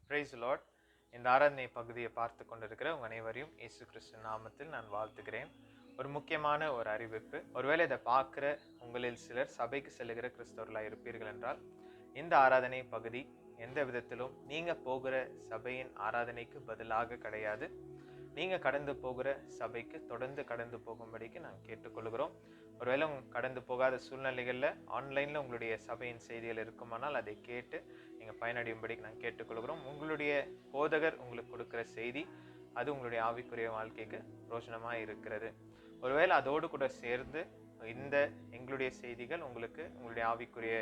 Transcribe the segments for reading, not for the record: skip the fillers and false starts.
Price Lord. இந்த ஆராதனை பகுதியை பார்த்து கொண்டிருக்கிற உங்கள் அனைவரையும் இயேசு கிறிஸ்து நாமத்தில் நான் வாழ்த்துகிறேன். ஒரு முக்கியமான ஒரு அறிவிப்பு. ஒருவேளை இதை பார்க்குற உங்களில் சிலர் சபைக்கு செல்லுகிற கிறிஸ்தவர்களாக இருப்பீர்கள் என்றால், இந்த ஆராதனை பகுதி எந்த விதத்திலும் நீங்கள் போகிற சபையின் ஆராதனைக்கு பதிலாக கிடையாது. நீங்கள் கடந்து போகிற சபைக்கு தொடர்ந்து கடந்து போகும்படிக்கு நாங்கள் கேட்டுக்கொள்கிறோம். ஒருவேளை கடந்து போகாத சூழ்நிலைகளில் ஆன்லைனில் உங்களுடைய சபையின் செய்திகள் இருக்குமானால் அதை கேட்டு நீங்கள் பயனடையும்படிக்கு நாங்கள் கேட்டுக்கொள்கிறோம். உங்களுடைய போதகர் உங்களுக்கு கொடுக்குற செய்தி அது உங்களுடைய ஆவிக்குரிய வாழ்க்கைக்கு பிரோஜனமாக இருக்கிறது. ஒருவேளை அதோடு கூட சேர்ந்து இந்த எங்களுடைய செய்திகள் உங்களுடைய ஆவிக்குரிய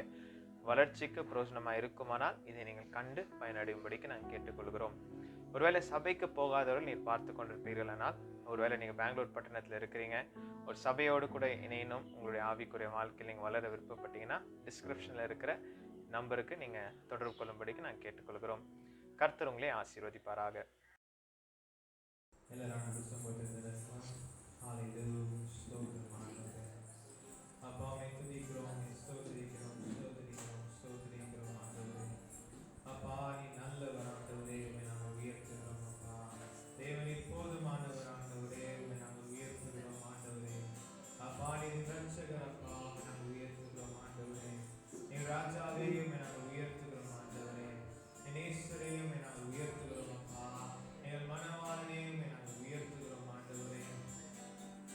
வளர்ச்சிக்கு பிரோஜனமாக இருக்குமானால் இதை நீங்கள் கண்டு பயனடையும்படிக்கு நாங்கள் கேட்டுக்கொள்கிறோம். ஒருவேளை சபைக்கு போகாதவர்கள் நீர் பார்த்து கொண்டிருப்பீர்கள். ஆனால் ஒருவேளை நீங்கள் பெங்களூர் பட்டணத்தில் இருக்கிறீங்க, ஒரு சபையோடு கூட இணையணும், உங்களுடைய ஆவிக்குரிய வாழ்க்கையில் நீங்கள் வளர விருப்பப்பட்டீங்கன்னா டிஸ்கிரிப்ஷனில் இருக்கிற நம்பருக்கு நீங்கள் தொடர்பு கொள்ளும்படிக்கு நாங்கள் கேட்டுக்கொள்கிறோம். கர்த்தர் உங்களை ஆசீர்வதிப்பாராக. அப்பா, நீ நல்லவர் ஆண்டவரே, உம்மை நாங்கள் உயர்த்துகிறோம். அப்பா தேவன் போதுமானவர் ஆண்டவரே, உம்மை நாங்கள் உயர்த்துகிறோம் ஆண்டவரே. அப்பா நீ ரட்சகர், அப்பா உம்மை நாங்கள் உயர்த்துகிறோம் ஆண்டவரே. நீ ராஜாவே, உம்மை நாங்கள் உயர்த்துகிறோம் ஆண்டவரே. நேசரே, உம்மை நாங்கள் உயர்த்துகிறோம் அப்பா. எங்கள் மனவாளனே, உம்மை நாங்கள் உயர்த்துகிறோம் ஆண்டவரே.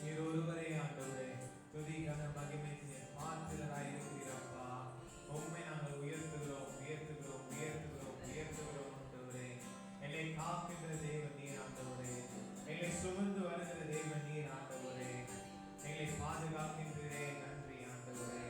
நீர் ஒருவரே ஆண்டவரே, துதி கன மகிமைக்கு நீர் பாத்திரராய் இருக்கிறீரப்பா. உம்மை நாங்கள் உயர்த்துகிறோம் உயர்த்துகிறோம் உயர்த்துகிறோம் உயர்த்துகிறோம் ஆண்டவரே. என்னை காக்கின்ற தேவன் நீர் ஆண்டவரே. என்னை சுமந்து வருகிற தேவன் நீர் ஆண்டவரே. எங்களை பாதுகாக்கின்றே நன்றி ஆண்டவரே.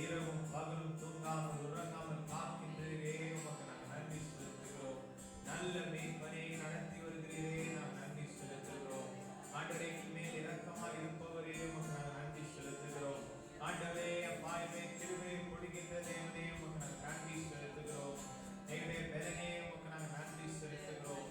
இரவும் பகலும் தூங்காமல் உறங்காமல் காக்கின்றே உமக்கு நாங்கள் நன்றி செலுத்துகிறோம். நல்ல மேய்ப்பனை நடத்தி வருகிறீரே, நாங்கள் நன்றி செலுத்துகிறோம் ஆண்டவரே. மேல் இரக்கமாக இருப்பவரே, உமக்கு நாங்கள் நன்றி செலுத்துகிறோம் ஆண்டவரே. அப்பாயுமே திருமையை கொடுக்கின்ற தேவனே, உமக்கு நாங்கள் நன்றி செலுத்துகிறோம். எங்களுடைய பலனே, உமக்கு நாங்கள் நன்றி செலுத்துகிறோம்.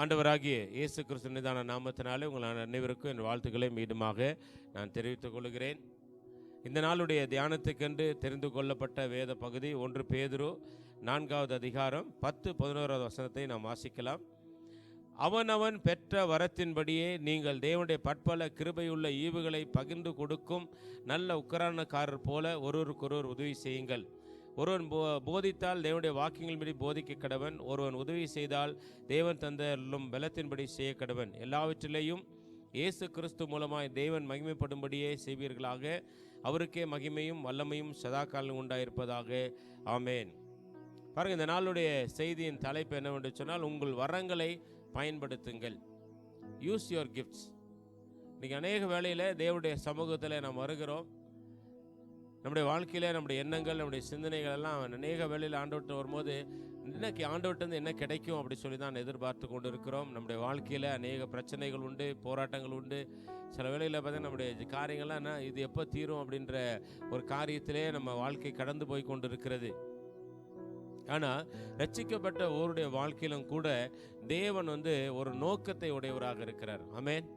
ஆண்டவராகிய இயேசு கிறிஸ்து நிதான நாமத்தினாலே உங்கள் அனைவருக்கும் என் வாழ்த்துக்களை மீண்டுமாக நான் தெரிவித்துக் கொள்கிறேன். இந்த நாளுடைய தியானத்துக்கென்று தெரிந்து கொள்ளப்பட்ட வேத பகுதி 1 பேதுரு 4வது அதிகாரம் 10-11வது வசனத்தை நாம் வாசிக்கலாம். அவனவன் பெற்ற வரத்தின்படியே நீங்கள் தேவனுடைய பற்பல கிருபையுள்ள ஈவுகளை பகிர்ந்து கொடுக்கும் நல்ல உக்கரானக்காரர் போல ஒருவருக்கொருவர் உதவி செய்யுங்கள். ஒருவன் போதித்தால் தேவனுடைய வாக்கியங்கள் படி போதிக்க கடவன். ஒருவன் உதவி செய்தால் தேவன் தந்தருளும் பலத்தின்படி செய்ய கடவன். எல்லாவற்றிலேயும் இயேசு கிறிஸ்து மூலமாய் தேவன் மகிமைப்படும்படியே செய்வீர்களாக. அவருக்கே மகிமையும் வல்லமையும் சதா காலம் உண்டாயிருப்பதாக. ஆமேன். பாருங்கள், இந்த நாளுடைய செய்தியின் தலைப்பு என்னவென்று சொன்னால், உங்கள் வரங்களை பயன்படுத்துங்கள். Use your gifts. இன்றைக்கி அநேக வேளையில் தேவனுடைய சமூகத்தில் நாம் வருகிறோம். நம்முடைய வாழ்க்கையில் நம்முடைய எண்ணங்கள், நம்முடைய சிந்தனைகள் எல்லாம் அநேக வேளையில் ஆண்டவர்கிட்ட வரும்போது இன்னைக்கு ஆண்டவர்கிட்ட என்ன கிடைக்கும் அப்படி சொல்லி தான் எதிர்பார்த்து கொண்டு இருக்கிறோம். நம்முடைய வாழ்க்கையில் அநேக பிரச்சனைகள் உண்டு, போராட்டங்கள் உண்டு. சில வேளையில் பார்த்தீங்கன்னா நம்முடைய காரியங்கள்லாம் இது எப்போ தீரும் அப்படின்ற ஒரு காரியத்திலே நம்ம வாழ்க்கை கடந்து போய் கொண்டு இருக்கிறது. ஆனால் ரட்சிக்கப்பட்ட ஒருடைய வாழ்க்கையிலும் கூட தேவன் ஒரு நோக்கத்தை உடையவராக இருக்கிறார். ஆமென்,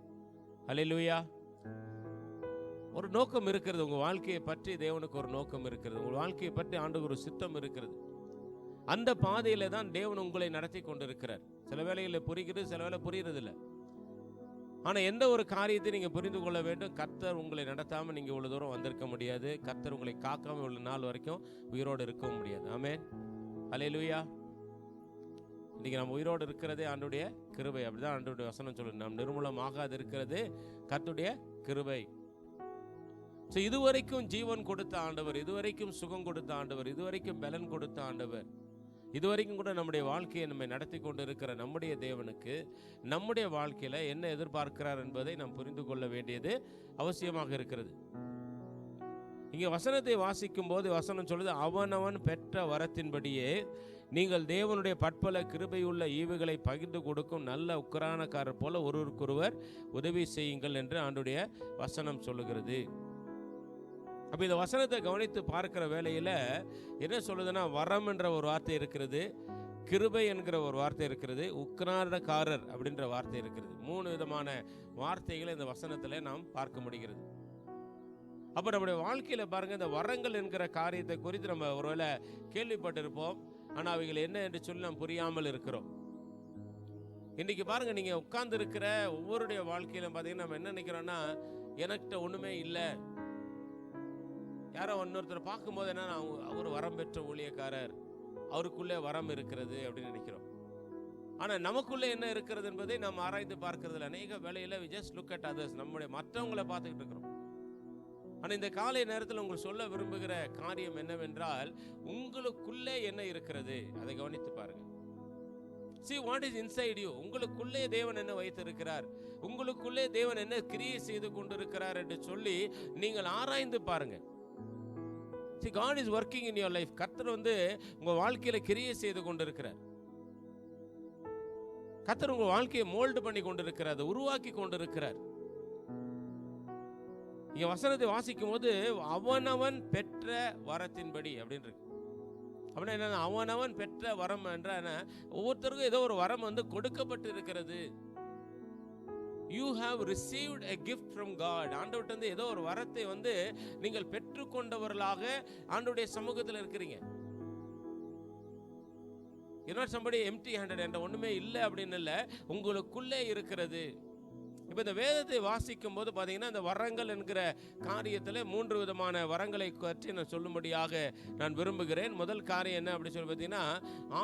ஹல்லேலூயா. ஒரு நோக்கம் இருக்கிறது. உங்கள் வாழ்க்கையை பற்றி தேவனுக்கு ஒரு நோக்கம் இருக்கிறது. உங்கள் வாழ்க்கையை பற்றி ஆண்டவருக்கு ஒரு சித்தம் இருக்கிறது. அந்த பாதையில் தான் தேவன் உங்களை நடத்தி கொண்டிருக்கிறார். சில வேளைகளில் புரிகிறது, சில வேளை புரிகிறதில்லை. ஆனால் எந்த ஒரு காரியத்தை நீங்கள் புரிந்து கொள்ள வேண்டும். கர்த்தர் உங்களை நடத்தாமல் நீங்கள் இவ்வளோ தூரம் வந்திருக்க முடியாது. கர்த்தர் உங்களை காக்காமல் இவ்வளோ நாள் வரைக்கும் உயிரோடு இருக்கவும் முடியாது. ஆமென், ஹல்லேலூயா. இன்றைக்கி நம்ம உயிரோடு இருக்கிறதே ஆண்டுடைய கிருபை. அப்படிதான் ஆண்டுடைய வசனம் சொல்லுது. நாம் நிர்மூலமாகாது இருக்கிறது கர்த்தருடைய கிருபை. ஸோ இதுவரைக்கும் ஜீவன் கொடுத்த ஆண்டவர், இதுவரைக்கும் சுகம் கொடுத்த ஆண்டவர், இதுவரைக்கும் பலன் கொடுத்த ஆண்டவர், இதுவரைக்கும் கூட நம்முடைய வாழ்க்கையை நம்மை நடத்தி கொண்டு இருக்கிற நம்முடைய தேவனுக்கு நம்முடைய வாழ்க்கையில் என்ன எதிர்பார்க்கிறார் என்பதை நாம் புரிந்து கொள்ள வேண்டியது அவசியமாக இருக்கிறது. இங்கே வசனத்தை வாசிக்கும் போது வசனம் சொல்லுது, அவனவன் பெற்ற வரத்தின்படியே நீங்கள் தேவனுடைய பற்பல கிருபையுள்ள ஈவுகளை பகிர்ந்து கொடுக்கும் நல்ல உக்கரானக்காரர் போல ஒருவருக்கொருவர் உதவி செய்யுங்கள் என்று ஆண்டுடைய வசனம் சொல்லுகிறது. அப்போ இந்த வசனத்தை கவனித்து பார்க்கிற வேளையில் என்ன சொல்லுதுன்னா, வரம் என்ற ஒரு வார்த்தை இருக்கிறது, கிருபை என்கிற ஒரு வார்த்தை இருக்கிறது, உக்கரானக்காரர் அப்படின்ற வார்த்தை இருக்கிறது. 3 விதமான வார்த்தைகளை இந்த வசனத்தில் நாம் பார்க்க முடிகிறது. அப்போ நம்முடைய வாழ்க்கையில் பாருங்கள், இந்த வரங்கள் என்கிற காரியத்தை குறித்து நம்ம ஒருவேளை கேள்விப்பட்டிருப்போம். ஆனால் அவைகள் என்ன என்று சொல்லி நாம் புரியாமல் இருக்கிறோம். இன்றைக்கி பாருங்கள், நீங்கள் உட்கார்ந்து இருக்கிற ஒவ்வொருடைய வாழ்க்கையிலும் பார்த்தீங்கன்னா நம்ம என்ன நினைக்கிறோன்னா, எனக்கிட்ட ஒன்றுமே இல்லை. யாரோ இன்னொருத்தரை பார்க்கும்போது என்ன, அவர் வரம் பெற்ற ஊழியக்காரர், அவருக்குள்ளே வரம் இருக்கிறது அப்படின்னு நினைக்கிறோம். ஆனால் நமக்குள்ளே என்ன இருக்கிறது என்பதை நாம் ஆராய்ந்து பார்க்கறதில்ல. அநேக வேளையில் we just look at others, நம்முடைய மற்றவங்களை பார்த்துக்கிட்டு இருக்கிறோம். ஆனால் இந்த காலை நேரத்தில் உங்களுக்கு சொல்ல விரும்புகிற காரியம் என்னவென்றால், உங்களுக்குள்ளே என்ன இருக்கிறது அதை கவனித்து பாருங்க. See what is inside you. உங்களுக்குள்ளே தேவன் என்ன வைத்திருக்கிறார், உங்களுக்குள்ளே தேவன் என்ன கிரியை செய்து கொண்டிருக்கிறார் என்று சொல்லி நீங்கள் ஆராய்ந்து பாருங்க. See, God is working in your life. கர்த்தர் உங்க வாழ்க்கையில கிரியை செய்து கொண்டிருக்கிறார். கர்த்தர் உங்க வாழ்க்கையை மோல்டு பண்ணி கொண்டிருக்கிறார், உருவாக்கி கொண்டிருக்கிறார். இங்க வசனத்தை வாசிக்கும் போது அவனவன் பெற்ற வரத்தின்படி அப்படின்னு இருக்கு. அப்படின்னா என்ன, அவனவன் பெற்ற வரம் என்ற ஒவ்வொருத்தருக்கும் ஏதோ ஒரு வரம் கொடுக்கப்பட்டு இருக்கிறது. You have received a gift from God. ஆண்டவர்ட்ட ஏதோ ஒரு வரத்தை நீங்கள் பெற்றுக்கொண்டவர்களாக ஆண்டவருடைய சமூகத்தில் இருக்கிறீங்க. You're not somebody empty handed, என்ற ஒண்ணுமே இல்லை அப்படின்னு இல்லை, உங்களுக்குள்ளே இருக்கிறது. இப்போ இந்த வேதத்தை வாசிக்கும் போது பார்த்தீங்கன்னா, இந்த வரங்கள் என்கிற காரியத்தில் 3 விதமான வரங்களை பற்றி நான் சொல்லும்படியாக நான் விரும்புகிறேன். முதல் காரியம் என்ன அப்படி சொல்லி பார்த்தீங்கன்னா,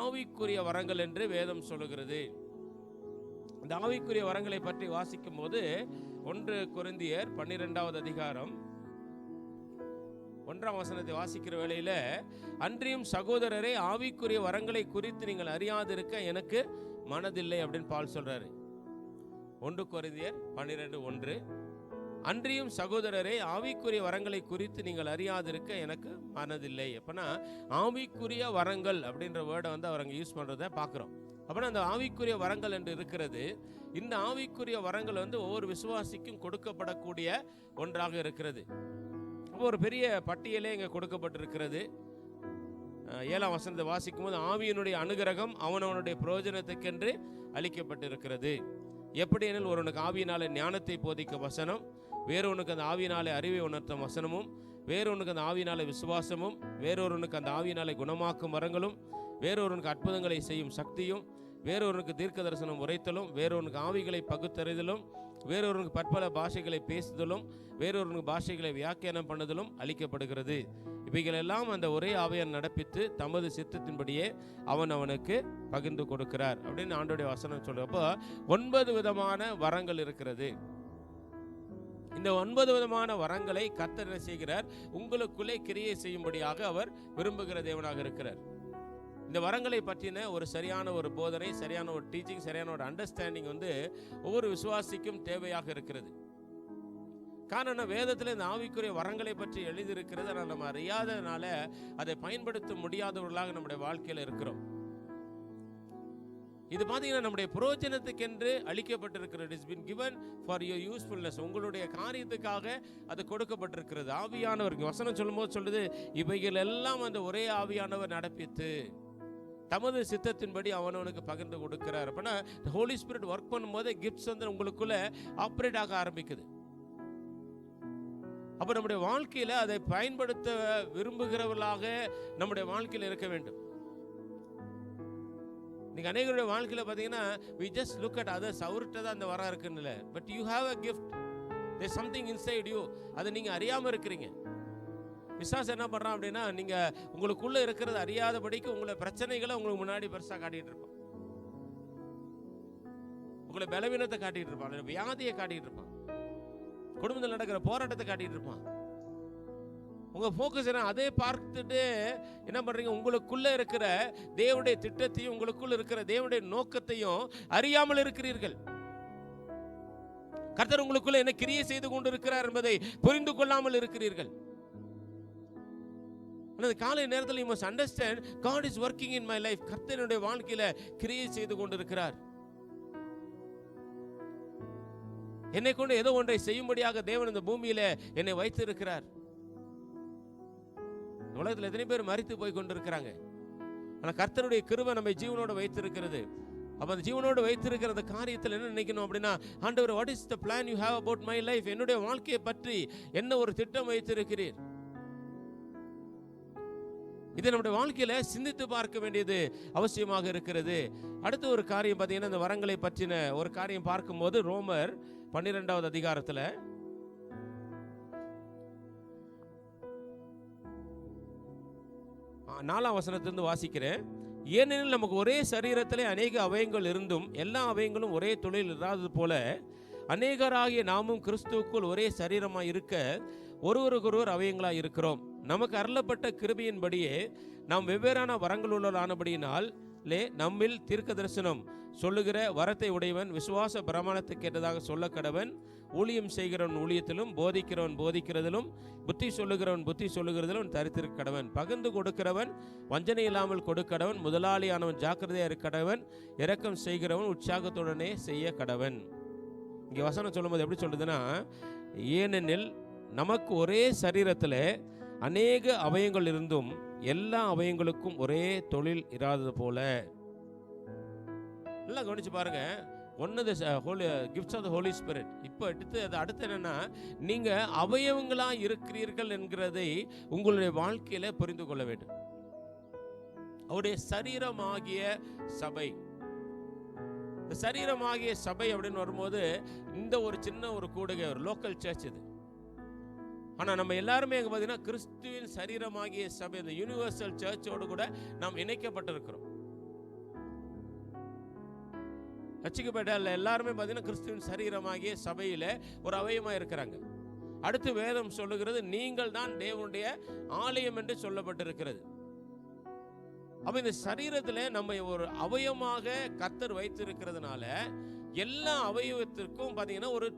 ஆவிக்குரிய வரங்கள் என்று வேதம் சொல்லுகிறது. இந்த ஆவிக்குரிய வரங்களை பற்றி வாசிக்கும் போது 1 கொரிந்தியர் 12வது அதிகாரம் 1ஆம் வசனத்தை வாசிக்கிற வேளையில, அன்றியும் சகோதரரே, ஆவிக்குரிய வரங்களை குறித்து நீங்கள் அறியாதிருக்க எனக்கு மனதில்லை அப்படின்னு பால் சொல்றாரு. 1 கொரிந்தியர் 12:1. அன்றியும் சகோதரரே, ஆவிக்குரிய வரங்களை குறித்து நீங்கள் அறியாதிருக்க எனக்கு மனதில்லை. அப்பனா ஆவிக்குரிய வரங்கள் அப்படின்ற வேர்டை அவங்க யூஸ் பண்றதை பார்க்குறோம். அப்படின்னா அந்த ஆவிக்குரிய வரங்கள் என்று இருக்கிறது. இந்த ஆவிக்குரிய வரங்கள் ஒவ்வொரு விசுவாசிக்கும் கொடுக்கப்படக்கூடிய ஒன்றாக இருக்கிறது. அப்போ ஒரு பெரிய பட்டியலே இங்கே கொடுக்கப்பட்டிருக்கிறது. 7ஆம் வசனத்தை வாசிக்கும் போது, ஆவியினுடைய அனுகிரகம் அவனவனுடைய பிரயோஜனத்துக்கென்று அளிக்கப்பட்டிருக்கிறது. எப்படி எனில் ஒருவனுக்கு ஆவியினாலே ஞானத்தை போதிக்க வசனம், வேறொருவனுக்கு அந்த ஆவியினாலே அறிவை உணர்த்தும் வசனமும், வேறொருவனுக்கு அந்த ஆவியினாலே விசுவாசமும், வேறொருவனுக்கு அந்த ஆவியினாலே குணமாக்கும் வரங்களும், வேறொருவனுக்கு அற்புதங்களை செய்யும் சக்தியும், வேறொருவனுக்கு தீர்க்க தரிசனம் உரைத்தலும், வேறொருவனுக்கு ஆவிகளை பகுத்தறிதலும், வேறொருவனுக்கு பற்பல பாஷைகளை பேசுதலும், வேறொருவனுக்கு பாஷைகளை வியாக்கியானம் பண்ணுதலும் அளிக்கப்படுகிறது. இவைகள் எல்லாம் அந்த ஒரே ஆவியார் நடப்பித்து தமது சித்தத்தின்படியே அவனுக்கு பகிர்ந்து கொடுக்கிறார் அப்படின்னு ஆண்டவருடைய வசனம் சொல்றப்போ 9 விதமான வரங்கள் இருக்கிறது. இந்த 9 விதமான வரங்களை கர்த்தர் என்ன செய்கிறார்? உங்களுக்குள்ளே கிரியை செய்யும்படியாக அவர் விரும்புகிற தேவனாக இருக்கிறார். இந்த வரங்களை பற்றின ஒரு சரியான ஒரு போதனை, சரியான ஒரு டீச்சிங், சரியான ஒரு அண்டர்ஸ்டாண்டிங் ஒவ்வொரு விசுவாசிக்கும் தேவையாக இருக்கிறது. காரணம், வேதத்தில் இந்த ஆவிக்குரிய வரங்களை பற்றி எழுதியிருக்கிறது. ஆனால் நம்ம அறியாததுனால அதை பயன்படுத்த முடியாதவர்களாக நம்முடைய வாழ்க்கையில் இருக்கிறோம். இது பார்த்தீங்கன்னா நம்முடைய பிரயோஜனத்துக்கென்று அளிக்கப்பட்டிருக்கிறது. It is been given for your usefulness. உங்களுடைய காரியத்துக்காக அது கொடுக்கப்பட்டிருக்கிறது. ஆவியானவர் வசனம் சொல்லும்போது சொல்லுது, இவைகள் எல்லாம் அந்த ஒரே ஆவியானவர் நடப்பித்து தமது சித்தத்தின்படி அவனவனுக்கு பகிர்ந்து கொடுக்கிறார். அப்படின்னா ஹோலி ஸ்பிரிட் ஒர்க் பண்ணும்போது கிஃப்ட்ஸ் உங்களுக்குள்ள ஆப்ரேட் ஆக ஆரம்பிக்குது. அப்போ நம்முடைய வாழ்க்கையில் அதை பயன்படுத்த விரும்புகிறவர்களாக நம்முடைய வாழ்க்கையில் இருக்க வேண்டும். நீங்க அநேகருடைய வாழ்க்கையில் பார்த்தீங்கன்னா we just look at others. அவர்கிட்ட தான் அந்த வரம் இருக்குன்னு, but you have a gift. there is something inside you. அதை நீங்க அறியாம இருக்கிறீங்க. பிசாசு என்ன பண்றான் அப்படின்னா, நீங்க உங்களுக்குள்ள இருக்கிறது அறியாதபடிக்கு உங்களை பிரச்சனைகளை உங்களுக்கு முன்னாடி பெருசா காட்டிட்டு இருப்பான். உங்களை பலவீனத்தை காட்டிட்டு இருப்பான், வியாதியை காட்டிட்டு இருப்பான், குடும்பத்தில் நடக்கிற போராட்டத்தை காட்டிட்டு இருப்பான். உங்க போக்கஸ் என்ன? அதே பார்த்துட்டு என்ன பண்றீங்க? உங்களுக்குள்ள இருக்கிற தேவனுடைய திட்டத்தையும் உங்களுக்குள்ள இருக்கிற தேவனுடைய நோக்கத்தையும் அறியாமல் இருக்கிறீர்கள். கர்த்தர் உங்களுக்குள்ள என்ன கிரியை செய்து கொண்டு இருக்கிறார் என்பதை புரிந்து கொள்ளாமல் இருக்கிறீர்கள். காலை நேரத்தில் you must understand God is working in my life. கர்த்தருடைய வாழ்க்கையில கிரியை செய்து கொண்டிருக்கிறார். என்னை கொண்டு ஏதோ ஒன்றை செய்யும்படியாக தேவன் இந்த பூமியில என்னை வைத்திருக்கிறார். உலகத்தில் எத்தனை பேர் மரித்து போய் கொண்டிருக்கிறாங்க. ஆனால் கர்த்தருடைய கிருபை நம்மை ஜீவனோடு வைத்திருக்கிறது. அப்ப அந்த ஜீவனோடு வைத்திருக்கிற அந்த காரியத்தில் என்ன நினைக்கணும் அப்படின்னா, ஆண்டவர், what is the plan you have about my life? என்னுடைய வாழ்க்கையை பற்றி என்ன ஒரு திட்டம் வைத்திருக்கிறீர்? இதை நம்முடைய வாழ்க்கையில சிந்தித்து பார்க்க வேண்டியது அவசியமாக இருக்கிறது. அடுத்த ஒரு காரியம் பார்த்தீங்கன்னா, இந்த வரங்களை பற்றின ஒரு காரியம் பார்க்கும்போது ரோமர் 12வது அதிகாரத்துல 4ஆம் வசனத்திலிருந்து வாசிக்கிறேன். ஏனெனில் நமக்கு ஒரே சரீரத்திலே அநேக அவயங்கள் இருந்தும் எல்லா அவயங்களும் ஒரே தொழில் இராதது போல அநேகராகிய நாமும் கிறிஸ்துவுக்குள் ஒரே சரீரமாய் இருக்க ஒருவருக்கொருவர் அவயங்களாய் இருக்கிறோம். நமக்கு அருளப்பட்ட கிருபையின்படியே நாம் வெவ்வேறான வரங்கள் உள்ளவர்களானபடியினால் நம்மில் தீர்க்க தரிசனம் சொல்லுகிற வரத்தை உடையவன் விசுவாச பிரமாணத்துக்கு கேட்டதாக சொல்ல கடவன், ஊழியம் செய்கிறவன் ஊழியத்திலும், போதிக்கிறவன் போதிக்கிறதிலும், புத்தி சொல்லுகிறவன் புத்தி சொல்லுகிறதிலும் தரித்திருக்க கடவன், பகிர்ந்து கொடுக்கிறவன் வஞ்சனை இல்லாமல் கொடுக்கடவன், முதலாளியானவன் ஜாக்கிரதையா இருக்கடவன், இரக்கம் செய்கிறவன் உற்சாகத்துடனே செய்ய கடவன். இங்கே வசனம் சொல்லும்போது எப்படி சொல்லுதுன்னா, ஏனெனில் நமக்கு ஒரே சரீரத்தில் அநேக அவயங்கள் இருந்தும் எல்லா அவயங்களுக்கும் ஒரே தொழில் இராதது போல. நல்லா கவனிச்சு பாருங்க. ஒன்னு gifts of the Holy Spirit. இப்போ அடுத்து என்னன்னா, நீங்க அவயவங்களா இருக்கிறீர்கள் என்கிறதை உங்களுடைய வாழ்க்கையில புரிந்து கொள்ள வேண்டும். அவருடைய சரீரமாகிய சபை, இந்த சரீரமாகிய சபை அப்படின்னு வரும்போது இந்த ஒரு சின்ன ஒரு கூடுகை, ஒரு லோக்கல் சர்ச் இது. ஆனால் நம்ம எல்லாருமே எங்கே பார்த்தீங்கன்னா கிறிஸ்துவின் சரீரமாகிய சபை, இந்த யூனிவர்சல் சர்ச்சோடு கூட நாம் இணைக்கப்பட்டிருக்கிறோம். ரட்சிக்கப்பட்ட எல்லாருமே பார்த்தீங்கன்னா கிறிஸ்துவின் சரீரமாகிய சபையில் ஒரு அவயமாக இருக்கிறாங்க. அடுத்து வேதம் சொல்லுகிறது, நீங்கள் தான் தேவனுடைய ஆலயம் என்று சொல்லப்பட்டிருக்கிறது. அப்போ இந்த சரீரத்தில் நம்ம ஒரு அவயமாக கர்த்தர் வைத்திருக்கிறதுனால எல்லா அவயவத்திற்கும் பார்த்தீங்கன்னா ஒரு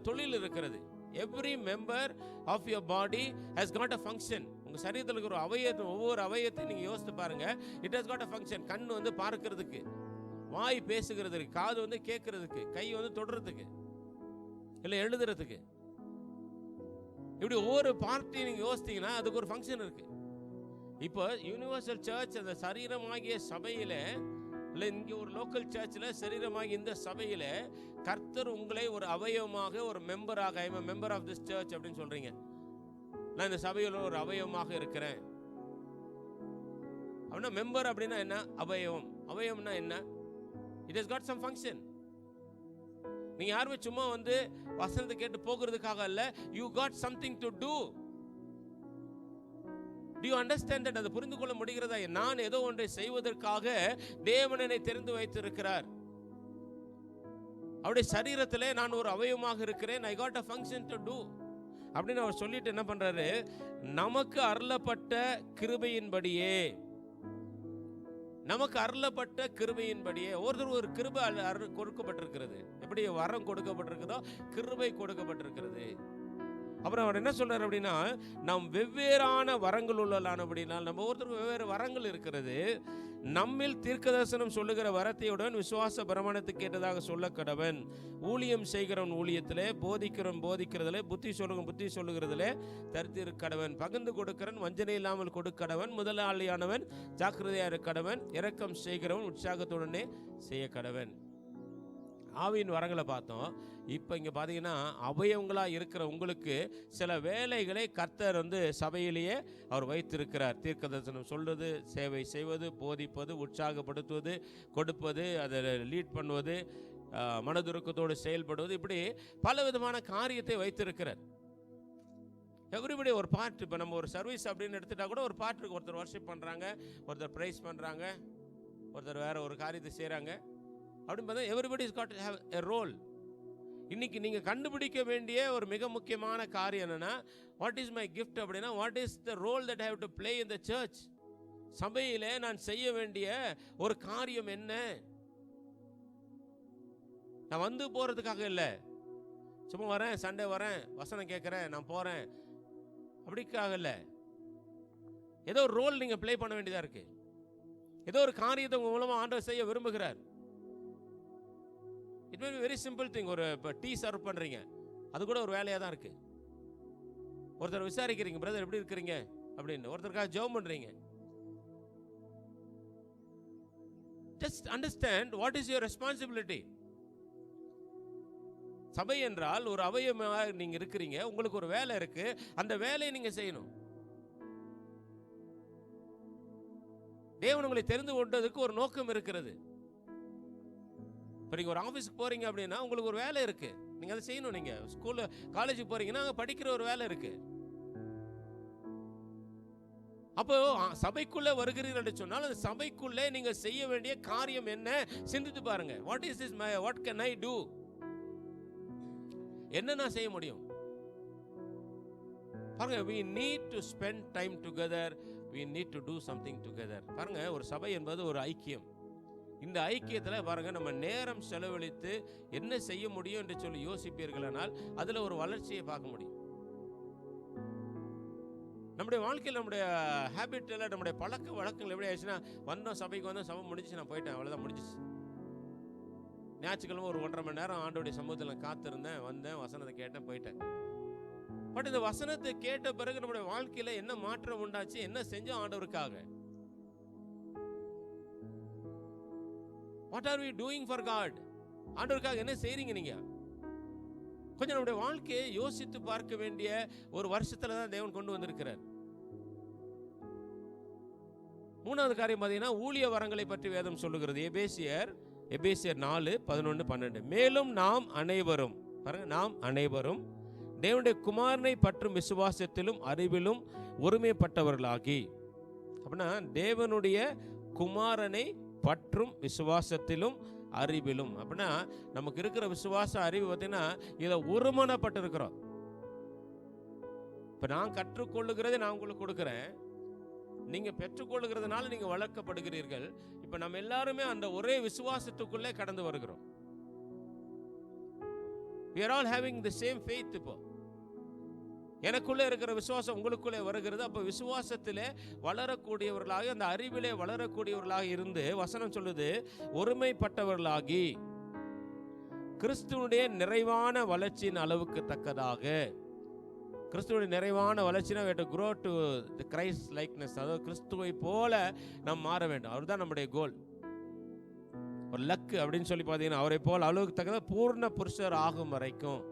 தொழில் இருக்கிறது. Every member of your body has got a function. உங்க சரீரத்தில் இருக்கிற ஒரு அவயத்தை, ஒவ்வொரு அவயத்தையும் நீங்க யோசித்து பாருங்க. It has got a function. கண் பார்க்கிறதுக்கு, வாய் பேசுகிறதுக்கு, காது கேட்கறதுக்கு, கை தொடுறதுக்கு, இல்லை எழுதுறதுக்கு. இப்படி ஒவ்வொரு பார்ட்டியும் நீங்க யோசித்தீங்கன்னா அதுக்கு ஒரு ஃபங்க்ஷன் இருக்கு. இப்போ யூனிவர்சல் சர்ச் அந்த சரீரமாகிய சபையில இல்லை இங்கே ஒரு லோக்கல் சர்ச்சில் சரீரமாக இந்த சபையில் கர்த்தர் உங்களை ஒரு அவயவமாக, ஒரு மெம்பராக, I am member of this church அப்படின்னு சொல்றீங்க. நான் இந்த சபையில் ஒரு அவயவமாக இருக்கிறேன் அப்படின்னா, மெம்பர் அப்படின்னா என்ன? அவயவம். அவயவம்னா என்ன? It has got some function. நீங்க யாருமே சும்மா வந்து வசனத்தை கேட்டு போகிறதுக்காக அல்ல. You got something to do. Do you understand that? அதை புரிந்து கொள்ள முடிகிறதா? நான் ஏதோ ஒன்றை செய்வதற்காக தேவன் என்னை தெரிந்து வைத்திருக்கிறார். அவருடைய சரீரத்திலே நான் ஒரு அவயவமாக இருக்கிறேன். I got a function to do அப்படின்னு அவர் சொல்லிட்டு என்ன பண்றாரு? நமக்கு அருளப்பட்ட கிருபையின்படியே, நமக்கு அருளப்பட்ட கிருபையின்படியே, ஒருத்தர் ஒரு கிருபை கொடுக்கப்பட்டிருக்கிறது. எப்படி வரம் கொடுக்கப்பட்டிருக்கிறதோ கிருபை கொடுக்கப்பட்டிருக்கிறது. அப்புறம் அவர் என்ன சொல்றாரு அப்படின்னா, நாம் வெவ்வேறான வரங்கள் உள்ளலானபடினால், நம்ம ஒருத்தருக்கு வெவ்வேறு வரங்கள் இருக்கிறது. நம்மில் தீர்க்கதரிசனம் சொல்லுகிற வரத்தையுடன் விசுவாச பிரமாணத்துக்கு கேட்டதாக சொல்ல கடவன். ஊழியம் செய்கிறவன் ஊழியத்திலே, போதிக்கிறவன் போதிக்கிறதிலே, புத்தி சொல்லுகிறதிலே தரித்திரு கடவன். பகிர்ந்து கொடுக்கிறவன் வஞ்சனை இல்லாமல் கொடுக்கடவன். முதலாளியானவன் ஜாக்கிரதையா இருக்கடவன். இரக்கம் செய்கிறவன் உற்சாகத்துடனே செய்ய கடவன். ஆவியின் வரங்களை பார்த்தோம். இப்போ இங்கே பார்த்தீங்கன்னா, அவயவங்களாக இருக்கிற உங்களுக்கு சில வேலைகளை கர்த்தர் வந்து சபையிலேயே அவர் வைத்திருக்கிறார். தீர்க்கதரிசனம் சொல்வது, சேவை செய்வது, போதிப்பது, உற்சாகப்படுத்துவது, கொடுப்பது, அதை லீட் பண்ணுவது, மனதுருக்கத்தோடு செயல்படுவது, இப்படி பல விதமான காரியத்தை வைத்திருக்கிறார். எவ்ரிபடி ஒரு பார்ட். இப்போ நம்ம ஒரு சர்வீஸ் அப்படின்னு எடுத்துட்டா கூட ஒரு பார்ட் இருக்கு. ஒருத்தர் வர்ஷிப் பண்ணுறாங்க, ஒருத்தர் ப்ரைஸ் பண்ணுறாங்க, ஒருத்தர் வேற ஒரு காரியத்தை செய்கிறாங்க அப்படின்னு பார்த்தா everybody is got to have a role. இன்னைக்கு நீங்கள் கண்டுபிடிக்க வேண்டிய ஒரு மிக முக்கியமான காரியம் என்னன்னா, வாட் இஸ் மை கிஃப்ட் அப்படின்னா, what is the role that I have to play in the church. சபையிலே நான் செய்ய வேண்டிய ஒரு காரியம் என்ன? நான் வந்து போகிறதுக்காக இல்லை, சும்மா வரேன், சண்டே வரேன், வசனம் கேட்குறேன், நான் போகிறேன், அப்படிக்காக இல்லை. ஏதோ ஒரு ரோல் நீங்கள் பிளே பண்ண வேண்டியதாக இருக்கு. ஏதோ ஒரு காரியத்தை உங்கள் மூலமாக ஆண்டவர் செய்ய விரும்புகிறார். It may be very simple thing. ஒரு இப்போ டீ சர்வ் பண்ணுறீங்க, அது கூட ஒரு வேலையாக தான் இருக்குது. ஒருத்தர் விசாரிக்கிறீங்க, பிரதர் எப்படி இருக்கிறீங்க அப்படின்னு. ஒருத்தருக்காக ஜெபம் பண்ணுறீங்க. Just understand what is your responsibility. சபை என்றால் ஒரு அவயவமாக நீங்கள் இருக்கிறீங்க. உங்களுக்கு ஒரு வேலை இருக்கு, அந்த வேலையை நீங்கள் செய்யணும். தேவன் உங்களை தெரிந்து கொண்டதுக்கு ஒரு நோக்கம் இருக்கிறது. இப்போ நீங்கள் ஒரு ஆஃபீஸுக்கு போகிறீங்க அப்படின்னா உங்களுக்கு ஒரு வேலை இருக்குது, நீங்கள் அதை செய்யணும். நீங்கள் ஸ்கூலில் காலேஜுக்கு போகிறீங்கன்னா அங்கே படிக்கிற ஒரு வேலை இருக்குது. அப்போ சபைக்குள்ளே வருகிறீர்கள் என்று சொன்னால் அந்த சபைக்குள்ளே நீங்கள் செய்ய வேண்டிய காரியம் என்ன சிந்தித்து பாருங்க. What is this my what can I do? என்ன நான் செய்ய முடியும் பாருங்க. we need to spend time together, we need to do something together. பாருங்க, ஒரு சபை என்பது ஒரு ஐக்கியம். இந்த ஐக்கியத்தில் பாருங்க, நம்ம நேரம் செலவழித்து என்ன செய்ய முடியும் என்று சொல்லி யோசிப்பீர்களானால் அதில் ஒரு வளர்ச்சியை பார்க்க முடியும். நம்முடைய வாழ்க்கையில் நம்முடைய ஹேபிட்டில் நம்முடைய பழக்க வழக்கங்கள் எப்படி ஆயிடுச்சுன்னா, வந்தோம் சபைக்கு வந்தோம், சபை முடிச்சு நான் போயிட்டேன், அவ்வளோதான் முடிஞ்சிச்சு. ஞாயிற்றுக்கிழமை ஒரு 1.5 மணி நேரம் ஆண்டோடைய சமூகத்தில் நான் காத்திருந்தேன், வந்தேன், வசனத்தை கேட்டேன், போயிட்டேன். பட் இந்த வசனத்தை கேட்ட பிறகு நம்முடைய வாழ்க்கையில் என்ன மாற்றம் உண்டாச்சு? என்ன செஞ்சோம் ஆண்டவருக்காக? What are we doing for God? ஆண்டவருக்காக என்ன செய்றீங்க நீங்க? கொஞ்சம் நம்முடைய வாழ்க்கையை யோசித்து பார்க்க வேண்டிய ஒரு வருஷத்துல தான் தேவன் கொண்டு வந்திருக்கிறார். 3வது காரியம் பார்த்தீங்கன்னா, ஊழிய வரங்களை பற்றி வேதம் சொல்லுகிறது. எபேசியர் 4:11-12. மேலும் நாம் அனைவரும் பாருங்க, நாம் அனைவரும் தேவனுடைய குமாரனை பற்றும் விசுவாசத்திலும் அறிவிலும் ஒருமைப்பட்டவர்களாகி, அப்படின்னா தேவனுடைய குமாரனை பற்றும் விசுவாசத்திலும் அறிவிலும், அப்படின்னா நமக்கு இருக்கிற விசுவாச அறிவு பார்த்தீங்கன்னா இதை ஒருமனப்பட்டு இருக்கிறோம். இப்போ நான் கற்றுக்கொள்ளுகிறதை நான் உங்களுக்கு கொடுக்குறேன், நீங்க பெற்றுக்கொள்ளுகிறதுனால நீங்க வளர்க்கப்படுகிறீர்கள். இப்போ நம்ம எல்லாருமே அந்த ஒரே விசுவாசத்துக்குள்ளே கடந்து வருகிறோம். we are all having the same faith. இப்போ எனக்குள்ளே இருக்கிற விசுவாசம் உங்களுக்குள்ளே வருகிறது. அப்போ விசுவாசத்திலே வளரக்கூடியவர்களாக, அந்த அறிவிலே வளரக்கூடியவர்களாக இருந்து வசனம் சொல்லுது, ஒருமைப்பட்டவர்களாகி கிறிஸ்துவனுடைய நிறைவான வளர்ச்சியின் அளவுக்கு தக்கதாக. கிறிஸ்துவனுடைய நிறைவான வளர்ச்சினா we have to grow to the Christ likeness, அதாவது கிறிஸ்துவை போல நாம் மாற வேண்டும். அதுதான் நம்முடைய கோல். ஒரு லக்கு அப்படின்னு சொல்லி பார்த்தீங்கன்னா, அவரை போல் அளவுக்கு தக்கத பூர்ண புருஷர் ஆகும் வரைக்கும்,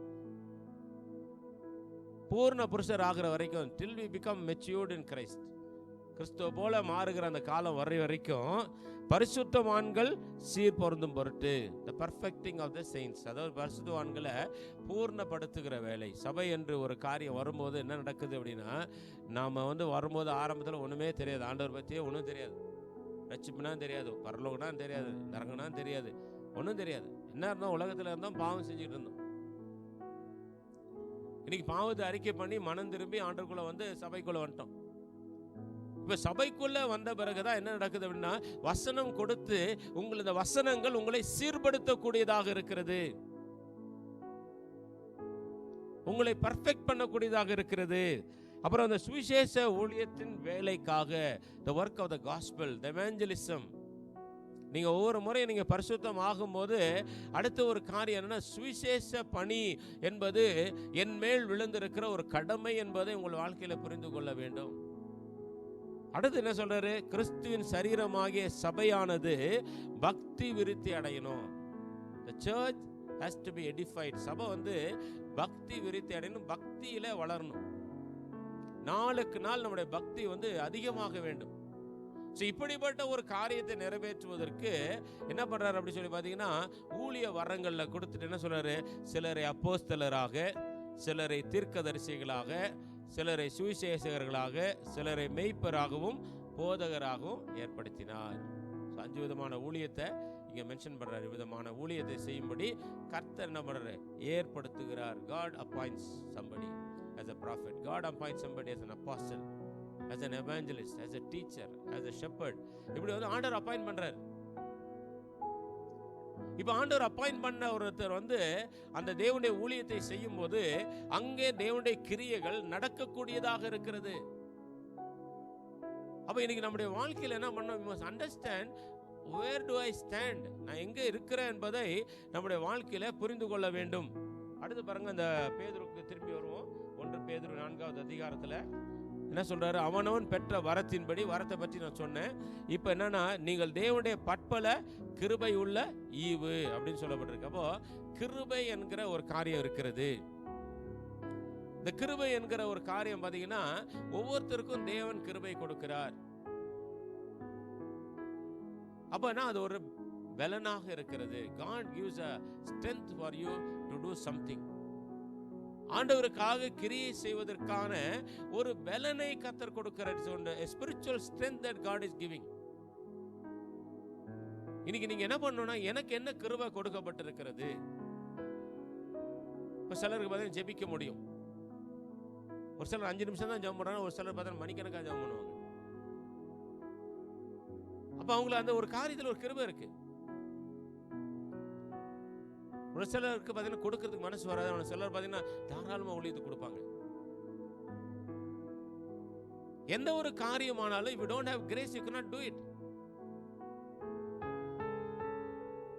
பூர்ண புருஷர் ஆகிற வரைக்கும், till we become matured in Christ, கிறிஸ்துவ போல மாறுகிற அந்த காலம் வரை வரைக்கும் பரிசுத்தவான்கள் சீர் பொருந்தும் பொருட்டு, the perfecting of the saints, அதாவது பரிசுத்தவான்களை பூர்ணப்படுத்துகிற வேலை. சபை என்று ஒரு காரியம் வரும்போது என்ன நடக்குது அப்படின்னா, நாம் வரும்போது ஆரம்பத்தில் ஒன்றுமே தெரியாது, ஆண்டவர் பற்றியே ஒன்றும் தெரியாது, ரட்சிப்புனா தெரியாது, பரலோகனா தெரியாது, நரகனா தெரியாது, ஒன்றும் தெரியாது. என்ன இருந்தோம், உலகத்தில் இருந்தோம், பாவம் செஞ்சுட்டு இருந்தோம். இன்னைக்கு பாவத்தை அறிக்கை பண்ணி மனம் திரும்பி ஆண்டவருக்குள்ள சபைக்குள்ள வந்துட்டோம். இப்ப சபைக்குள்ள வந்த பிறகுதான் என்ன நடக்குது அப்படின்னா, வசனம் கொடுத்து இந்த வசனங்கள் உங்களை சீர்படுத்தக்கூடியதாக இருக்கிறது, உங்களை பர்ஃபெக்ட் பண்ணக்கூடியதாக இருக்கிறது. அப்புறம் அந்த சுவிசேஷ ஊழியத்தின் வேலைக்காக, the work of the gospel, the evangelism, நீங்க ஒவ்வொரு முறை நீங்க பரிசுத்தம் ஆகும்போது அடுத்த ஒரு காரியம் என்னன்னா, சுவிசேஷ பணி என்பது என் மேல் விழுந்திருக்கிற ஒரு கடமை என்பதை உங்கள் வாழ்க்கையில புரிந்து கொள்ள வேண்டும். அடுத்து என்ன சொல்றாரு, கிறிஸ்துவின் சரீரமாகிய சபையானது பக்தி விருத்தி அடையணும். the church has to be edified. சபை பக்தி விருத்தி அடையணும், பக்தியில வளரணும். நாளுக்கு நாள் நம்முடைய பக்தி அதிகமாக வேண்டும். இப்படிப்பட்ட ஒரு காரியத்தை நிறைவேற்றுவதற்கு என்ன பண்றாரு அப்படி சொல்லி பார்த்தீங்கன்னா, ஊழிய வரங்கள்ல கொடுத்துட்டு என்ன சொல்றாரு, சிலரை அப்போஸ்தலராக, சிலரை தீர்க்கதரிசிகளாக, சிலரை சுவிசேஷகர்களாக, சிலரை மெய்ப்பராகவும் போதகராகவும் ஏற்படுத்தினார். 5 விதமான ஊழியத்தை இங்க மென்ஷன் பண்றாரு. விதமான ஊழியத்தை செய்யும்படி கர்த்தர் என்ன பண்றாரு, ஏற்படுத்துகிறார். God appoints somebody as a prophet, God appoints somebody as an apostle, as an evangelist, as a teacher, as a shepherd. இப்படி ஆண்டவர் அப்பாயிண்ட் பண்றாரு. இப்ப ஆண்டவர் அப்பாயிண்ட் பண்ண ஒருத்தர் அந்த தேவனுடைய ஊழியத்தை செய்யும் போது அங்கே தேவனுடைய கிரியைகள் நடக்கக்கூடியதாக இருக்கிறது. அப்ப இன்னைக்கு நம்முடைய வாழ்க்கையில் என்ன பண்ணோம், we must understand where do I stand, நான் எங்க இருக்கிறேன் என்பதை நம்முடைய வாழ்க்கையில புரிந்து கொள்ள வேண்டும். அடுத்து பாருங்க, அந்த பேதுருக்கு திரும்பி வருவோம். 1 பேதுரு 4வது அதிகாரத்துல என்ன சொல்றாரு, அவனவன் பெற்ற வரத்தின்படி, வரத்தை பற்றி நான் சொன்னேன். இப்ப என்னன்னா, நீங்கள் தேவனுடைய பற்பல கிருபை உள்ள ஈவு அப்படின்னு சொல்லப்பட்டிருக்கு. அப்போ கிருபை என்கிற ஒரு காரியம் இருக்கிறது. இந்த கிருபை என்கிற ஒரு காரியம் பாத்தீங்கன்னா, ஒவ்வொருத்தருக்கும் தேவன் கிருபை கொடுக்கிறார். அப்பனா அது ஒரு பலனாக இருக்கிறது. God gives a strength for you to do something. ஆண்டவருக்காக கிரியை செய்வதற்கான ஒரு பலனை கர்த்தர் கொடுக்கிறார். a spiritual strength that God is giving. இன்னைக்கு நீங்க என்ன பண்ணணும்னா, எனக்கு என்ன கிருபை கொடுக்கப்பட்டிருக்கிறது. இப்ப சிலருக்கு பார்த்தா ஜெபிக்க முடியும், ஒரு சிலர் 5 நிமிஷம் தான் ஜெபம் பண்றாங்க, ஒரு சிலர் பார்த்தா மணிக்கணக்காக ஜெபம் பண்ணுவாங்க. அப்ப அவங்களுக்கு அந்த ஒரு காரியத்தில் ஒரு கிருபை இருக்கு. ஒரு சிலருக்கு பார்த்தீங்கன்னா கொடுக்கறதுக்கு மனசு வராது, அவன் சிலர் பார்த்தீங்கன்னா தாராளமாக ஊழியத்தை கொடுப்பாங்க. எந்த ஒரு காரியமானாலும் if you don't have grace you cannot do it.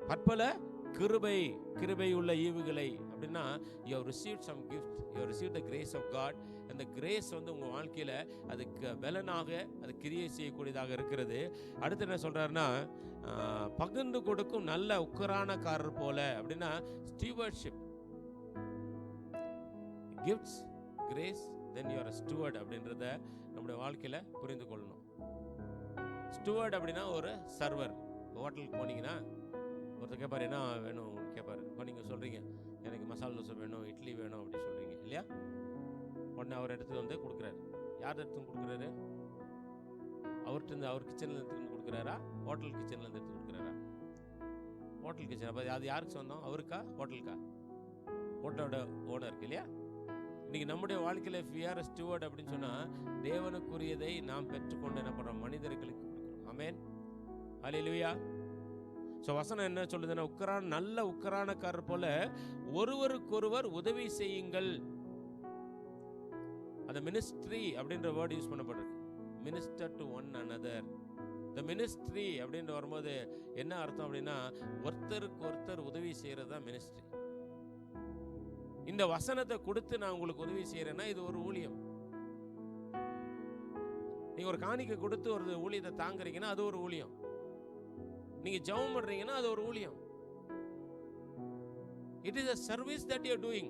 பற்பல கிருபை உள்ள ஈவுகளை அப்படின்னா, you have received some gift, you have received the grace of God. அந்த கிரேஸ் உங்க வாழ்க்கையில அதுக்கு பலனாக அது கிரியை செய்யக்கூடியதாக இருக்கிறது. அடுத்து என்ன சொல்றாருன்னா, பகிர்ந்து கொடுக்கும் நல்ல உக்கரானக்காரர் போல அப்படின்னா, stewardship, gifts, grace, then you are a steward அப்படின்றத நம்முடைய வாழ்க்கையில புரிந்து கொள்ளணும். ஸ்டூவர்ட் அப்படின்னா ஒரு சர்வர். ஹோட்டலுக்கு போனீங்கன்னா ஒருத்தர் கேட்பார், என்ன வேணும் கேட்பார். இப்போ நீங்கள் சொல்கிறீங்க எனக்கு மசாலா தோசை வேணும், இட்லி வேணும் அப்படி சொல்கிறீங்க இல்லையா, உடனே அவர் எடுத்து கொடுக்குறாரு. யார் எடுத்து கொடுக்குறாரு, அவர்கிட்ட அவர் கிச்சனில் எடுத்து கொடுக்குறாரா, ஹோட்டல் கிச்சனில் எடுத்து கொடுக்குறாரா? Hotel kitchen. அப்போ அது யாருக்கு சொந்தம், அவருக்கா ஹோட்டலுக்கா? ஹோட்டலோட ஓனருக்கு இல்லையா? இன்னைக்கு நம்முடைய வாழ்க்கையில் if we are a steward அப்படின்னு சொன்னால், தேவனுக்குரியதை நாம் பெற்றுக்கொண்டு என்ன பண்ணுறோம், மனிதர்களுக்கு கொடுக்குறோம். ஆமென், ஹல்லேலூயா. ஸோ வசனம் என்ன சொல்லுதுன்னா, நல்ல உக்கரானக்காரர் போல ஒருவருக்கொருவர் உதவி செய்யுங்கள். அந்த மினிஸ்ட்ரி அப்படின்ற வேர்டு யூஸ் பண்ணப்பட்டிருக்கு, மினிஸ்டர் டு ஒன் another. இந்த மினிஸ்ட்ரி அப்படின்ற வரும்போது என்ன அர்த்தம் அப்படின்னா, ஒருத்தருக்கு ஒருத்தர் உதவி செய்யறது தான் மினிஸ்ட்ரி. இந்த வசனத்தை கொடுத்து நான் உங்களுக்கு உதவி செய்யறேன்னா இது ஒரு ஊழியம். நீங்க ஒரு காணிக்கை கொடுத்து ஒரு ஊழியத்தை தாங்குறீங்கன்னா அது ஒரு ஊழியம். நீங்க ஜெபம் பண்றீங்கன்னா அது ஒரு ஊழியம். It is a service that you are doing.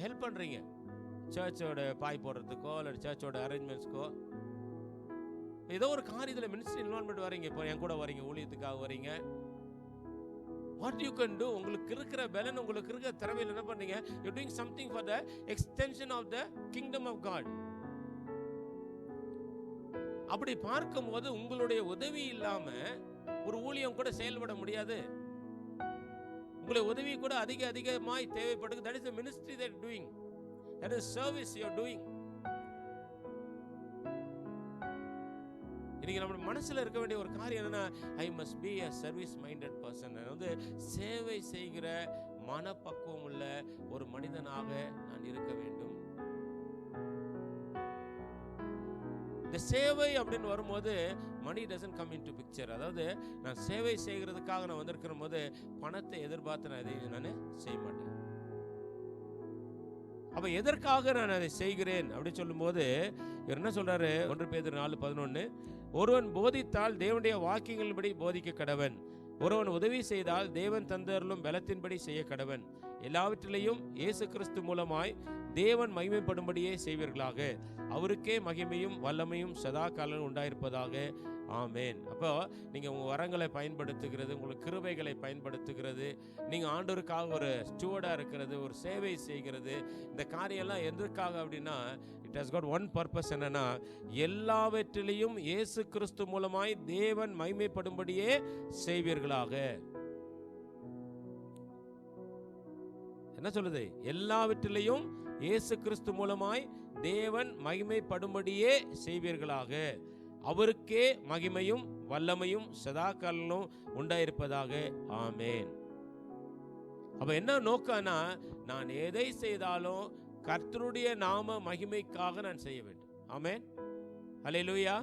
Help பண்றீங்க சர்ச்சோட பாய் போடுறதுக்கோ அல்லது சர்ச்சோட அரேஞ்ச்மெண்ட்ஸ்க்கோ, ஏதோ ஒரு காரியத்தில் மினிஸ்ட்ரி இன்வால்வ்மெண்ட் வரீங்க. இப்போ என் கூட வரீங்க, ஊழியத்துக்காக வரீங்க. வாட் யூ கேன் டூ, உங்களுக்கு இருக்கிற பலன், உங்களுக்கு இருக்கிற திறமையில் என்ன பண்ணீங்க, you doing something for the extension of the kingdom of God. அப்படி பார்க்கும்போது உங்களுடைய உதவி இல்லாம ஒரு ஊழியம் கூட செயல்பட முடியாது. உங்களுடைய உதவி கூட அதிகமாய் தேவைப்படுது. that is the ministry that doing, that is service you are doing. இன்னைக்கு நம்ம மனசுல இருக்க வேண்டிய ஒரு காரியம் என்னன்னா, I must be a service minded person. வந்து சேவை செய்கிற மனப்பக்குவம் உள்ள ஒரு மனிதனாக நான் இருக்க வேண்டும். இந்த சேவை அப்படின்னு வரும்போது money doesn't come into picture. அதாவது நான் சேவை செய்கிறதுக்காக நான் வந்திருக்கிற போது பணத்தை எதிர்பார்த்து நான் எதையும் நான் செய்ய மாட்டேன். அப்ப எதற்காக நான் அதை செய்கிறேன் அப்படின்னு சொல்லும்போது இவர் என்ன சொல்றாரு, 1 பேதுரு 4:11, ஒருவன் போதித்தால் தேவனுடைய வாக்கியங்களின்படி போதிக்க கடவன், ஒருவன் உதவி செய்தால் தேவன் தந்தருளும் பலத்தின்படி செய்ய கடவன், எல்லாவற்றிலையும் இயேசு கிறிஸ்து மூலமாய் தேவன் மகிமைப்படும்படியே செய்வீர்களாக, அவருக்கே மகிமையும் வல்லமையும் சதா காலம் உண்டாயிருப்பதாக, ஆமேன். அப்போ நீங்கள் உங்கள் வரங்களை பயன்படுத்துகிறது, உங்களுக்கு கிருபைகளை பயன்படுத்துகிறது, நீங்கள் ஆண்டவருக்காக ஒரு ஸ்டூவர்டாக இருக்கிறது, ஒரு சேவை செய்கிறது, இந்த காரியம்லாம் எதற்காக அப்படின்னா it has God one purpose. என்னன்னா, எல்லாவற்றிலையும் இயேசு கிறிஸ்து மூலமாய் தேவன் மகிமைப்படும்படியே செய்வீர்களாக. என்ன சொல்லுது? எல்லாவற்றிலையும் இயேசு கிறிஸ்து மூலமாய் தேவன் மகிமைப்படும்படியே செய்வீர்களாக, அவருக்கே மகிமையும் வல்லமையும் சதா காலம் உண்டாயிருப்பதாக, ஆமேன். அப்ப என்ன நோக்கம்னா, நான் எதை செய்தாலும் கர்த்தருடைய நாம மகிமைக்காக நான் செய்ய வேண்டும். ஆமேன், ஹல்லேலூயா.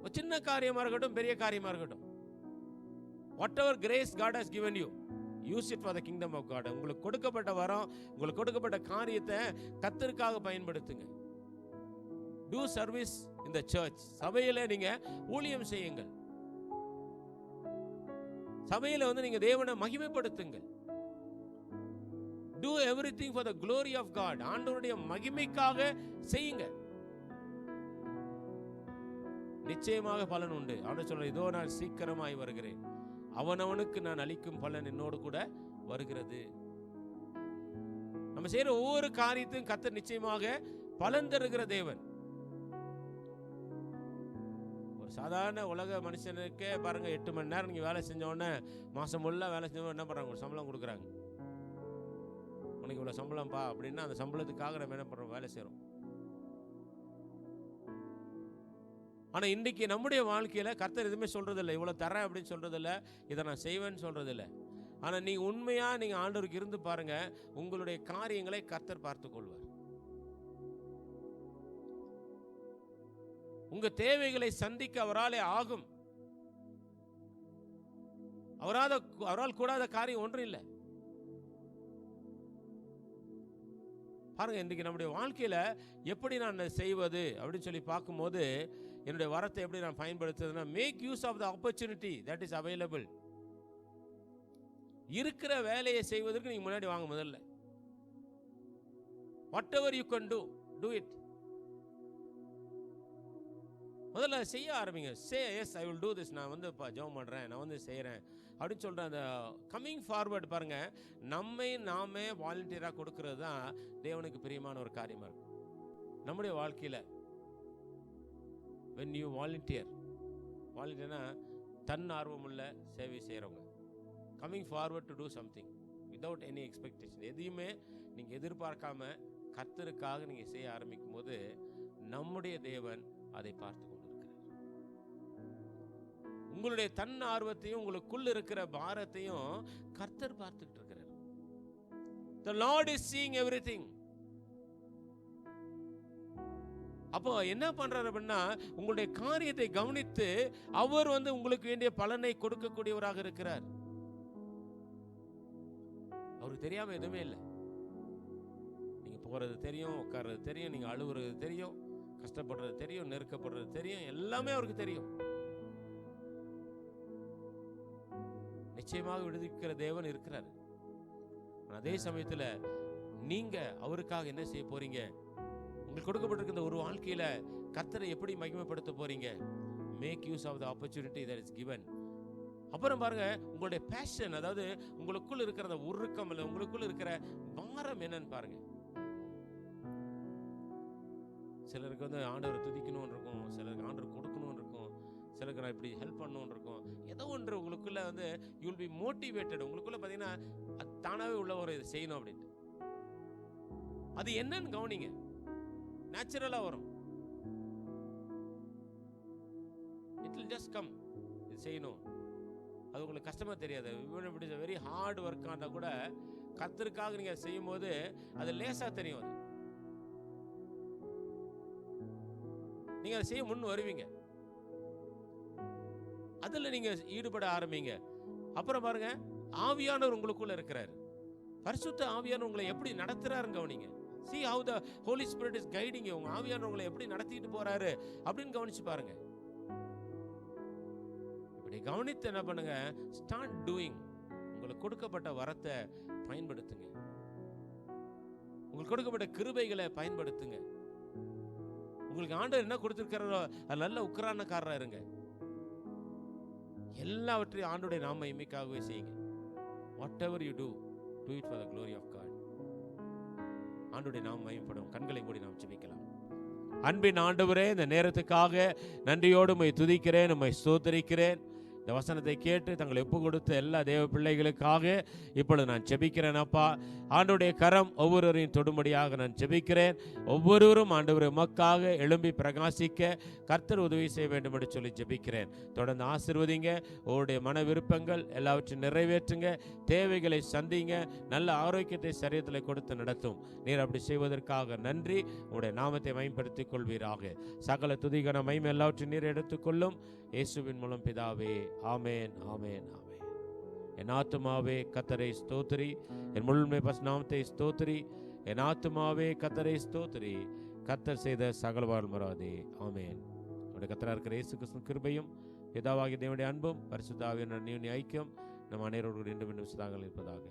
ஒரு சின்ன காரியமா இருக்கட்டும், பெரிய காரியமா இருக்கட்டும், whatever grace God has given you, use it for the kingdom of God. உங்களுக்கு கொடுக்கப்பட்ட வரம், உங்களுக்கு கொடுக்கப்பட்ட காரியத்தை கர்த்தருக்காக பயன்படுத்துங்க. Do service in the church. சபையில நீங்க ஊழியம் செய்யுங்கள். சபையில வந்து நீங்க தேவனை மகிமைப்படுத்துங்கள். Do everything for the glory of God. ஆண்டவருடைய மகிமைக்காக செய்யுங்க. நிச்சயமாக பலன் உண்டு. ஆண்டவர் சொல்றார், இதோ நான் சீக்கிரமாய் வருகிறேன், அவனவனுக்கு நான் அளிக்கும் பலன் என்னோடு கூட வருகிறது. நம்ம செய்யற ஒவ்வொரு காரியத்தையும் கர்த்தர் நிச்சயமாக பலன் தருகிற தேவன். ஒரு சாதாரண உலக மனுஷனுக்கே பாருங்க, 8 மணி நேரம் நீங்க வேலை செஞ்ச உடனே மாசம் ஃபுல்லா வேலை செஞ்சவங்க என்ன பண்றாங்க, ஒரு சம்பளம் கொடுக்குறாங்க. உனக்கு இவ்வளவு சம்பளம் பா அப்படின்னா அந்த சம்பளத்துக்காக நம்ம என்ன பண்றோம், வேலை செய்யறோம். ஆனா இன்னைக்கு நம்முடைய வாழ்க்கையில கர்த்தர் எதுவுமே சொல்றது இல்லை, இவ்வளவு தரேன் அப்படின்னு சொல்றது இல்லை, இதை நான் செய்வேன்னு சொல்றது இல்லை. ஆனா நீங்க உண்மையா நீங்க ஆண்டவருக்கு இருந்து பாருங்க, உங்களுடைய காரியங்களை கர்த்தர் பார்த்துக் கொள்வார். உங்க தேவைகளை சந்திக்க அவராலே ஆகும். அவரால் கூடாத காரியம் ஒன்றும் இல்லை. பாருங்க, இன்றைக்கு நம்முடைய வாழ்க்கையில எப்படி நான் செய்வது அப்படின்னு சொல்லி பார்க்கும்போது, என்னுடைய வரத்தை எப்படி நான் பயன்படுத்துறதுன்னா, make use of the opportunity that is available. இருக்கிற வேலையை செய்வதற்கு நீங்க முன்னாடி வாங்க. முதல்ல whatever you can do it. முதல்ல செய்ய ஆரம்பிங்க. Say yes I will do this. நான் வந்து ஜெபம் பண்றேன், நான் வந்து செய்யறேன் அப்படின்னு சொல்றேன். அந்த கம்மிங் ஃபார்வர்ட் பாருங்க, நாமே வாலண்டியரா கொடுக்கிறது தான் தேவனுக்கு பிரியமான ஒரு காரியமா இருக்கும் நம்முடைய வாழ்க்கையில. when you volunteerனா தன் ஆர்வமுள்ள சேவை செய்யறவங்க, coming forward to do something without any expectation, எதையுமே நீங்க எதிர்பார்க்காம கர்த்தருக்காக நீங்க செய்ய ஆரம்பிக்கும் போது நம்முடைய தேவன் அதை பார்த்து கொண்டிருக்கிறார். உங்களுடைய தன் ஆர்வத்தையும் உங்களுக்குள்ள இருக்கிற பாரத்தையும் கர்த்தர் பார்த்துட்டு இருக்கிறார். The Lord is seeing everything. அப்போ என்ன பண்றாரு அப்படின்னா, உங்களுடைய காரியத்தை கவனித்து அவர் வந்து உங்களுக்கு வேண்டிய பலனை கொடுக்கக்கூடியவராக இருக்கிறார். அவருக்கு தெரியாம எதுவுமே இல்லை. நீங்க போறது தெரியும், உட்கார்றது தெரியும், நீங்க அழுவுறது தெரியும், கஷ்டப்படுறது தெரியும், நெருக்கப்படுறது தெரியும், எல்லாமே அவருக்கு தெரியும். நிச்சயமாக விடுவிக்கிற தேவன் இருக்கிறார். அதே சமயத்துல நீங்க அவருக்காக என்ன செய்ய போறீங்க? உங்களுக்கு கொடுக்கப்பட்டிருக்கிற ஒரு வாழ்க்கையில கர்த்தரை எப்படி மகிமைப்படுத்த போறீங்க? Make use of the opportunity that is given. அப்புறம் பாருங்க, உங்களுடைய பேஷன், அதாவது உங்களுக்குள்ள இருக்கிற அந்த உருக்கம் இல்லை, உங்களுக்குள்ள இருக்கிற பாரம் என்னன்னு பாருங்க. சிலருக்கு ஆண்டவரை துதிக்கணும்னு இருக்கும், சிலருக்கு ஆண்டவர் கொடுக்கணும்னு இருக்கும், சிலருக்கு நான் இப்படி ஹெல்ப் பண்ணணும்னு இருக்கும். ஏதோ ஒன்று உங்களுக்குள்ள யூ வில் பி மோட்டிவேட்டட். உங்களுக்குள்ள பார்த்தீங்கன்னா அது தானாகவே உள்ள ஒரு இதை செய்யணும் அப்படின்ட்டு. அது என்னன்னு கவனிங்க, நேச்சுரலாக வரும். It will just come. இது செய்யணும், அது உங்களுக்கு கஷ்டமா தெரியாது. இப்படி வெரி ஹார்ட் ஒர்க் ஆனால் கூட கர்த்தருக்காக நீங்க செய்யும் போது அது லேசா தெரியும். அது நீங்க அதை செய்ய முன் வருவீங்க, அதுல நீங்க ஈடுபட ஆரம்பிங்க. அப்புறம் பாருங்க, ஆவியானவர் உங்களுக்குள்ள இருக்கிறார். பரிசுத்த ஆவியானவர் உங்களை எப்படி நடத்துறாருன்னு கவனிங்க. See how the Holy Spirit is guiding you. உங்க ஆவியானவர் உங்களை எப்படி நடத்திட்டு போறாரு அப்படின்னு கவனிச்சு பாருங்க. இப்படி கவனித்து என்ன பண்ணுங்க, ஸ்டார்ட் டூயிங். உங்களுக்கு கொடுக்கப்பட்ட வரத்தை பயன்படுத்துங்க, உங்களுக்கு கொடுக்கப்பட்ட கிருபைகளை பயன்படுத்துங்க. உங்களுக்கு ஆண்டவர் என்ன கொடுத்திருக்காரோ அது நல்ல உக்கிரானக்காரரா இருங்க. எல்லாவற்றையும் ஆண்டவருடைய நாம மகிமைக்காகவே செய்யுங்க. whatever you do it for the glory of God. ஆண்டவருடைய நாமம் மகிமைப்படும். கண்களை மூடி நாம் ஜெபிக்கலாம். அன்பின் ஆண்டவரே, இந்த நேரத்துக்காக நன்றியோடு உம்மை துதிக்கிறேன், உம்மை ஸ்தோத்திரிக்கிறேன். இந்த வசனத்தை கேட்டு தங்களை ஒப்பு கொடுத்த எல்லா தேவ பிள்ளைகளுக்காக இப்பொழுது நான் ஜெபிக்கிறேன். அப்பா, ஆண்டவருடைய கரம் ஒவ்வொருவரையும் தொடும்படியாக நான் ஜெபிக்கிறேன். ஒவ்வொருவரும் ஆண்டவரை உமக்காக எழும்பி பிரகாசிக்க கர்த்தர் உதவி செய்ய வேண்டும் என்று சொல்லி ஜெபிக்கிறேன். தொடர்ந்து ஆசீர்வதிங்க, உங்களுடைய மன விருப்பங்கள் எல்லாவற்றையும் நிறைவேற்றுங்க, தேவைகளை சந்திங்க, நல்ல ஆரோக்கியத்தை சரீரத்தில் கொடுத்து நடத்தும். நீர் அப்படி செய்வதற்காக நன்றி. உங்களுடைய நாமத்தை மகிமைப்படுத்திக் கொள்வீராக. சகல துதிகன மகிமை எல்லாவற்றையும் நீர் எடுத்துக்கொள்ளும். இயேசுவின் மூலம் பிதாவே, ஆமென், ஆமென், ஆமென். என் ஆத்துமாவே கர்த்தரை ஸ்தோத்திரி, என் முழுமை பரிசுநாமத்தை ஸ்தோத்திரி. என் ஆத்துமாவே கர்த்தரை ஸ்தோத்திரி, கர்த்தர் செய்த சகலவால் மறாதே. ஆமென். நம்முடைய கர்த்தராக இருக்கிற இயேசு கிறிஸ்துவின் கிருபையும் பிதாவாகிய தேவனுடைய அன்பும் பரிசுத்த ஆவியானவரின் ஐக்கியம் நம் அனைவரோடு மீண்டும் இருப்பதாக இருப்பதாக.